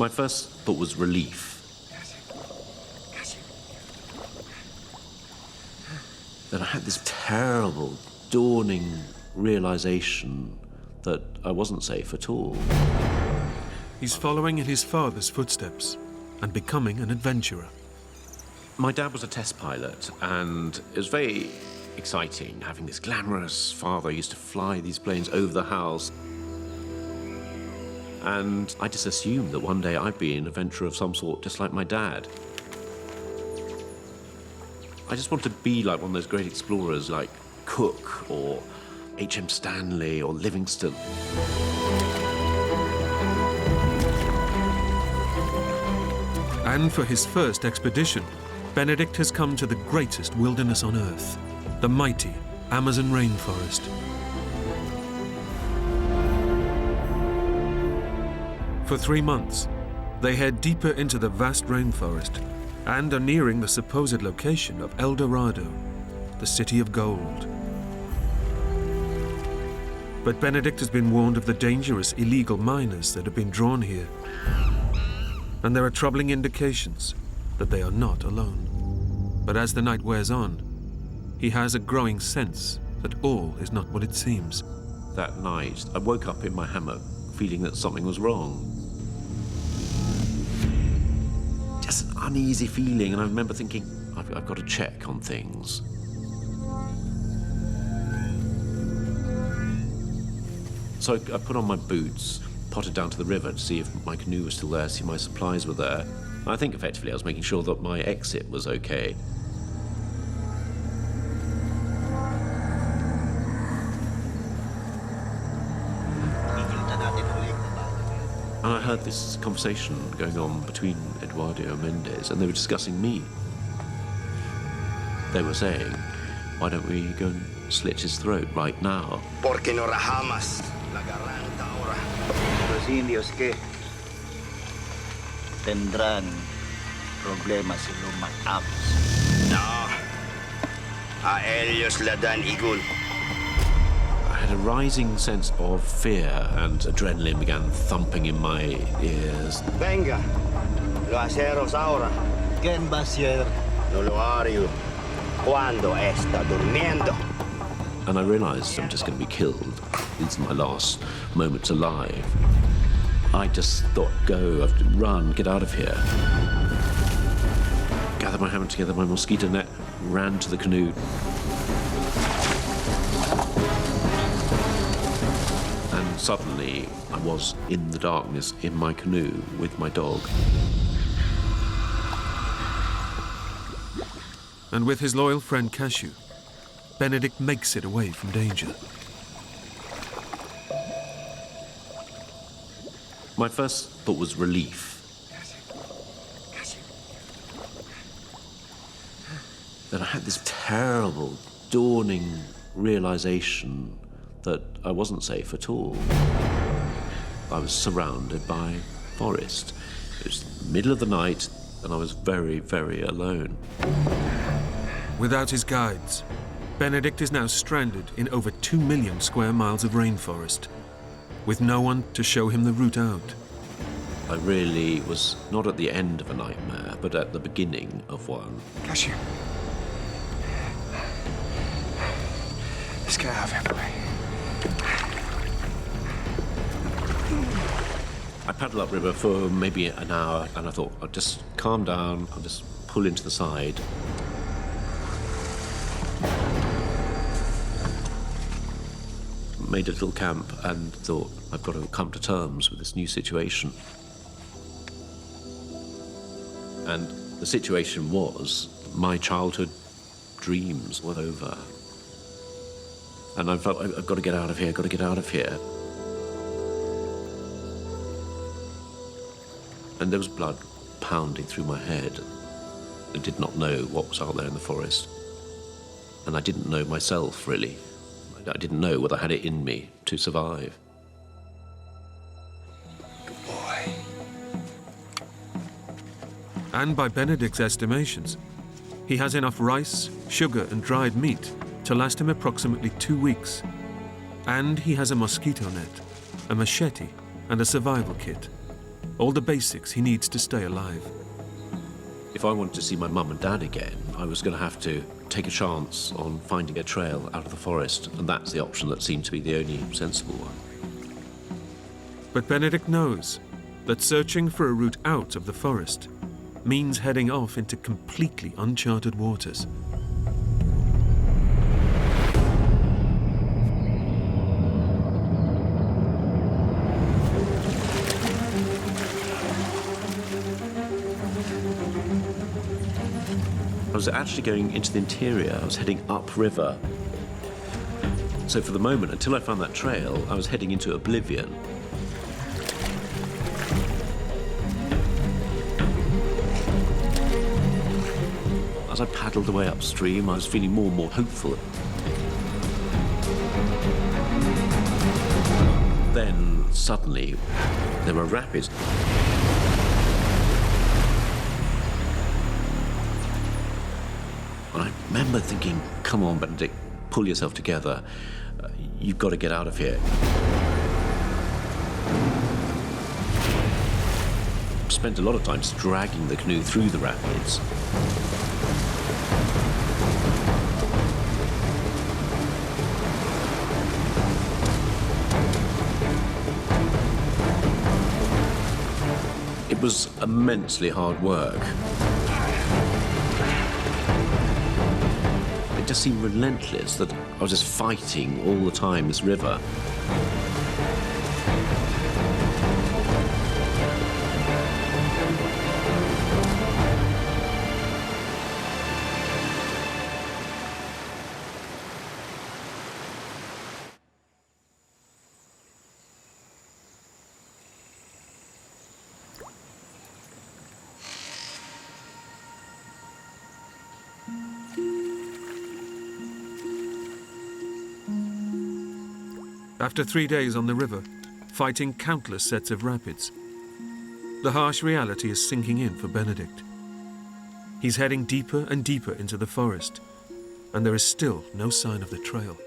My first thought was relief. Then I had this terrible, dawning realization that I wasn't safe at all. He's following in his father's footsteps and becoming an adventurer. My dad was a test pilot, and it was very exciting having this glamorous father who used to fly these planes over the house. And I just assumed that one day I'd be an adventurer of some sort, just like my dad. I just wanted to be like one of those great explorers like Cook or H.M. Stanley or Livingstone. And for his first expedition, Benedict has come to the greatest wilderness on Earth, the mighty Amazon rainforest. For 3 months, they head deeper into the vast rainforest and are nearing the supposed location of El Dorado, the city of gold. But Benedict has been warned of the dangerous illegal miners that have been drawn here. And there are troubling indications that they are not alone. But as the night wears on, he has a growing sense that all is not what it seems. That night, I woke up in my hammock feeling that something was wrong. Just an uneasy feeling, and I remember thinking, I've got to check on things. So I put on my boots, potted down to the river to see if my canoe was still there, see if my supplies were there. I think effectively I was making sure that my exit was okay. And I heard this conversation going on between Eduardo and Mendez, and they were discussing me. They were saying, why don't we go and slit his throat right now? Porque no rajamas la garganta ahora. Los indios que tendrán problemas si lo matamos. No. A ellos le dan igual. I had a rising sense of fear, and adrenaline began thumping in my ears. Venga. Lo haceros ahora. ¿Quién va a ser? No lo hario. Cuando está durmiendo. And I realized I'm just going to be killed. These are my last moments alive. I just thought, go, I have to run, get out of here. Gathered my hammer together, my mosquito net, ran to the canoe. And suddenly, I was in the darkness in my canoe with my dog. And with his loyal friend Cashew, Benedict makes it away from danger. My first thought was relief. Then I had this terrible, dawning realization that I wasn't safe at all. I was surrounded by forest. It was the middle of the night, and I was very, very alone. Without his guides, Benedict is now stranded in over 2 million square miles of rainforest, with no one to show him the route out. I really was not at the end of a nightmare, but at the beginning of one. Cashew. Let's get out of here, boy. I paddled upriver for maybe an hour, and I thought, I'll just calm down, I'll just pull into the side. Made a little camp and thought, I've got to come to terms with this new situation. And the situation was, my childhood dreams were over. And I felt, I've got to get out of here, got to get out of here. And there was blood pounding through my head. I did not know what was out there in the forest. And I didn't know myself, really. I didn't know whether I had it in me to survive. Good boy. And by Benedict's estimations, he has enough rice, sugar, and dried meat to last him approximately 2 weeks. And he has a mosquito net, a machete, and a survival kit, all the basics he needs to stay alive. If I wanted to see my mum and dad again, I was going to have to take a chance on finding a trail out of the forest, and that's the option that seemed to be the only sensible one. But Benedict knows that searching for a route out of the forest means heading off into completely uncharted waters. I was actually going into the interior. I was heading upriver. So for the moment, until I found that trail, I was heading into oblivion. As I paddled away upstream, I was feeling more and more hopeful. Then, suddenly, there were rapids. And I remember thinking, come on, Benedict, pull yourself together. You've got to get out of here. Spent a lot of time dragging the canoe through the rapids. It was immensely hard work. It just seemed relentless that I was just fighting all the time this river. After 3 days on the river, fighting countless sets of rapids, the harsh reality is sinking in for Benedict. He's heading deeper and deeper into the forest, and there is still no sign of the trail.